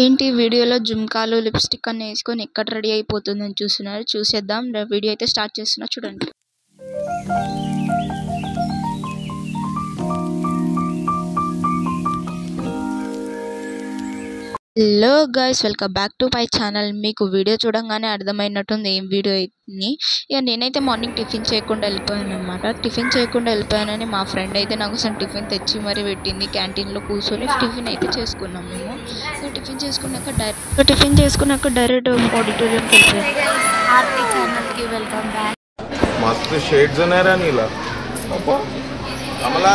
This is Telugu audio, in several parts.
ఏంటి వీడియోలో జుంకాలు లిప్స్టిక్ అన్ని వేసుకొని ఎక్కడ రెడీ అయిపోతుందని చూస్తున్నారు. చూసేద్దాం. వీడియో అయితే స్టార్ట్ చేస్తున్నా, చూడండి. Hello guys, welcome back to my channel. మీకు వీడియో చూడంగానే అర్థమైనట్టుంది ఏం వీడియో అని. ఇక నేనైతే మార్నింగ్ టిఫిన్ చేయకుండా వెళ్ళిపోయాను అనమాట. టిఫిన్ చేయకుండా వెళ్ళిపోయానని మా ఫ్రెండ్ అయితే నా కోసం టిఫిన్ తెచ్చి మరీ పెట్టింది. క్యాంటీన్లో కూర్చొని టిఫిన్ అయితే చేసుకున్నాం మేము. ఇక టిఫిన్ చేసుకున్నాక డైరెక్ట్ ఆడిటోరియంకి వెళ్ళిపోయాను. Welcome back. मस्त शेड्स नाही राणीला आम्हाला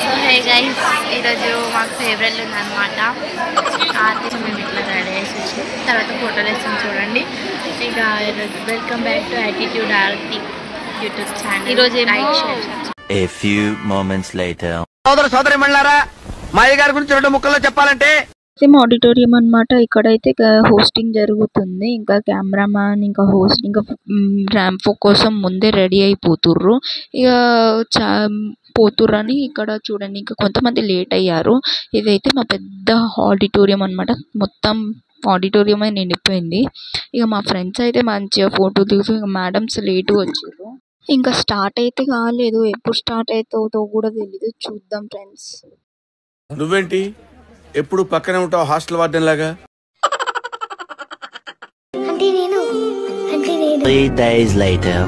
సో హే గైస్, ఈరోజు మాకు ఫేవరెట్ ఉందన్నమాట. ఆర్తి మేము ఇట్లా రెడీ చేసేసి తర్వాత ఫోటోలు వేస్తాం చూడండి. ఇక ఈరోజు welcome back to attitude Aarti YouTube channel. ఈరోజు A few moments later. సోదరి మండలారా, మాయ గారి గురించి 2 ముక్కల్లో చెప్పాలంటే ఆడిటోరియం అన్నమాట. ఇక్కడైతే హోస్టింగ్ జరుగుతుంది. ఇంకా కెమెరామ్యాన్ ఇంకా హోస్ట్ ఇంకా ర్యాంప్ కోసం ముందే రెడీ అయిపోతుర్రు. ఇక పోతుర్రని ఇక్కడ చూడండి. ఇంకా కొంతమంది లేట్ అయ్యారు. ఇదైతే మా పెద్ద ఆడిటోరియం అన్నమాట. మొత్తం ఆడిటోరియం నిండిపోయింది. ఇక మా ఫ్రెండ్స్ అయితే మంచిగా ఫోటో దిగుతూ, ఇక మేడమ్స్ లేటు వచ్చారు. ఇంకా స్టార్ట్ అయితే కాలేదు. ఎప్పుడు స్టార్ట్ అవుతుందో కూడా తెలీదు. చూద్దాం ఫ్రెండ్స్. నువ్వేంటి ఎప్పుడు పక్కనే ఉంటావు హాస్టల్ వార్డెన్ లాగా? 3 days later.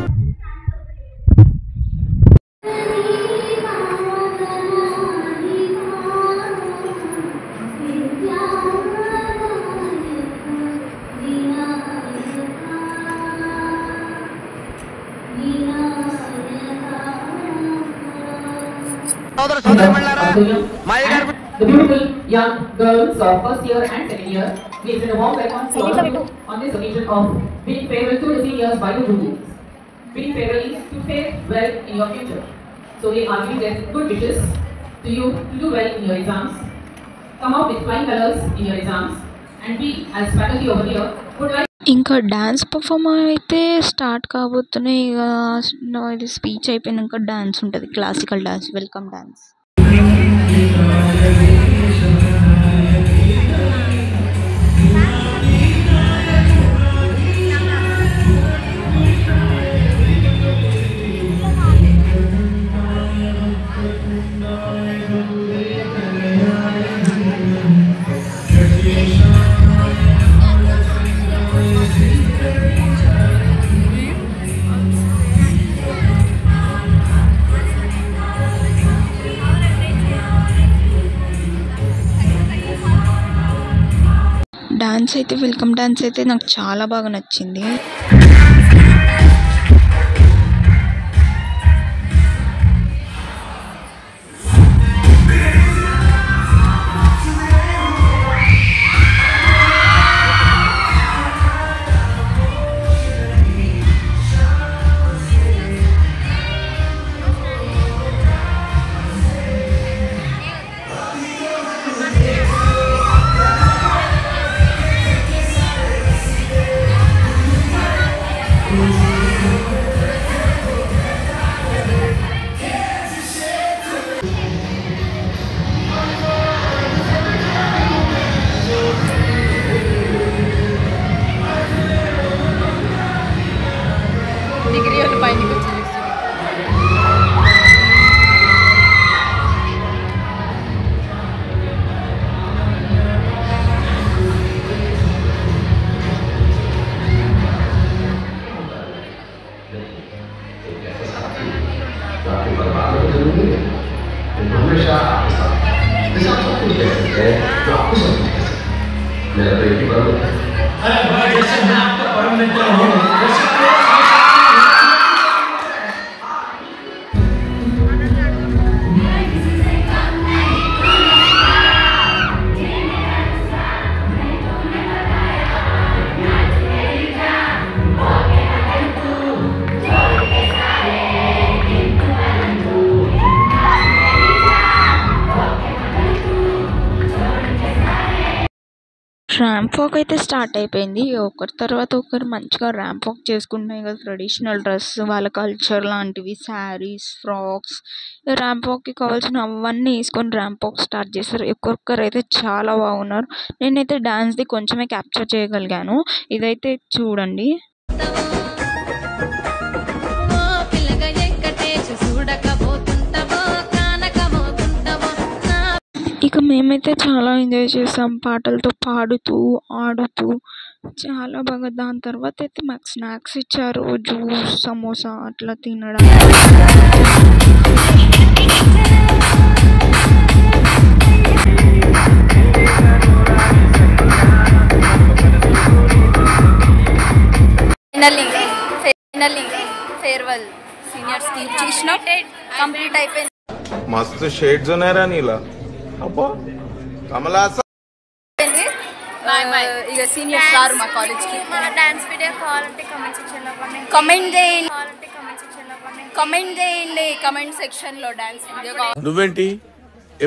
సోదరి మండలారా, మాయ గారి The beautiful young girls of first year and second year, we extend a warm welcome to all of you on this occasion of bidding farewell to the seniors by the juniors. Bidding farewell is to fare well in your future. So we are giving them good wishes to you to do well in your exams, come out with flying colors in your exams, and we as faculty over here would like. ఇంకా డ్యాన్స్ పర్ఫార్మర్ అయితే స్టార్ట్ కాబోతున్నాయి. ఇక ఇది స్పీచ్ అయిపోయినాక డ్యాన్స్ ఉంటుంది, classical dance, welcome dance. Dance అయితే వెల్కమ్ డాన్స్ అయితే నాకు చాలా బాగా నచ్చింది. ర్యాంప్ వాక్ అయితే స్టార్ట్ అయిపోయింది. ఒకరి తర్వాత ఒకరు మంచిగా ర్యాంప్ వాక్ చేసుకుంటున్నాయి కదా, ట్రెడిషనల్ డ్రెస్ వాళ్ళ కల్చర్ లాంటివి, శారీస్, ఫ్రాక్స్, ర్యాంప్ వాక్కి కావాల్సిన అవన్నీ వేసుకొని ర్యాంప్ వాక్ స్టార్ట్ చేశారు. ఒక్కొక్కరు అయితే చాలా బాగున్నారు. నేనైతే డాన్స్ది కొంచెమే క్యాప్చర్ చేయగలిగాను. ఇదైతే చూడండి. ఇక మేమైతే చాలా ఎంజాయ్ చేసాం, పాటలతో పాడుతూ ఆడుతూ చాలా బాగా. దాని తర్వాత అయితే మాకు స్నాక్స్ ఇచ్చారు, జ్యూస్, సమోసా అట్లా తినడం. ఫేర్వెల్ సీనియర్స్కి ఇచ్చేసిన కంప్లీట్ అయిపోయింది. मस्त शेड्स ఉన్నాయరా నీలా. అబ్బా కమలాస ఇక సీనియర్స్ రారు మా కాలేజ్కి. మన డాన్స్ వీడియో కావాలంటే కమెంట్ సెక్షన్లో కమెంట్ చేయండి కమెంట్ సెక్షన్లో డాన్స్ వీడియో కావాలి. నువ్వేంటి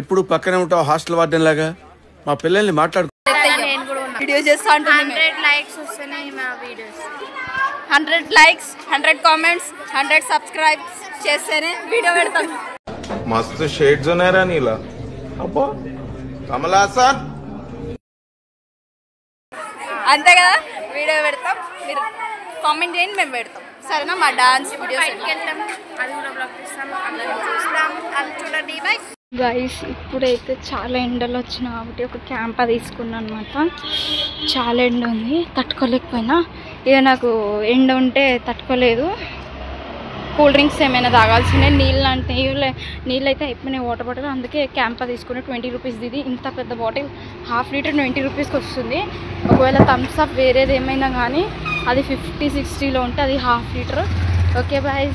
ఎప్పుడు పక్కనే ఉంటావు హాస్టల్ వార్డెన్ లాగా? మా పిల్లల్ని మాట్లాడు. వీడియో చేస్తా ఉంటుంది. 100 likes వస్తున్నాయి మా వీడియోస్. 100 likes, 100 comments, 100 subscribes చేస్తేనే వీడియో పెడతాం. मस्त शेड्स ఉన్నాయరా నీలా. అబ్బా కమలాస అంతే కదా, వీడియో పెడతాం, మీరు కామెంట్ చేయండి, మేము పెడతాం. సరేనా? మా డాన్స్ వీడియోస్ వెళ్తాం, అది కూడా బ్లాగ్ చేస్తాం, అందరం చూస్తాం, అది చూడండి. బై గైస్, ఇప్పుడైతే చాలా ఎండలు వచ్చినాయి కాబట్టి ఒక క్యాంపా తీసుకున్నాను అనమాట. చాలా ఎండ ఉంది, తట్టుకోలేకపోయినా. ఇక నాకు ఎండ ఉంటే తట్టుకోలేదు. కూల్ డ్రింక్స్ ఏమైనా తాగాల్సిందే, నీళ్ళు అయితే అయిపోయినాయి, వాటర్ బాటిల్. అందుకే క్యాంపా తీసుకుని 20 రూపీస్. ఇది ఇంత పెద్ద బాటిల్ 1/2 లీటర్ 20 రూపీస్కి వస్తుంది. ఒకవేళ థమ్స్ అప్ వేరేది ఏమైనా కానీ అది 50-60లో ఉంటే అది 1/2 లీటర్. Okay bye.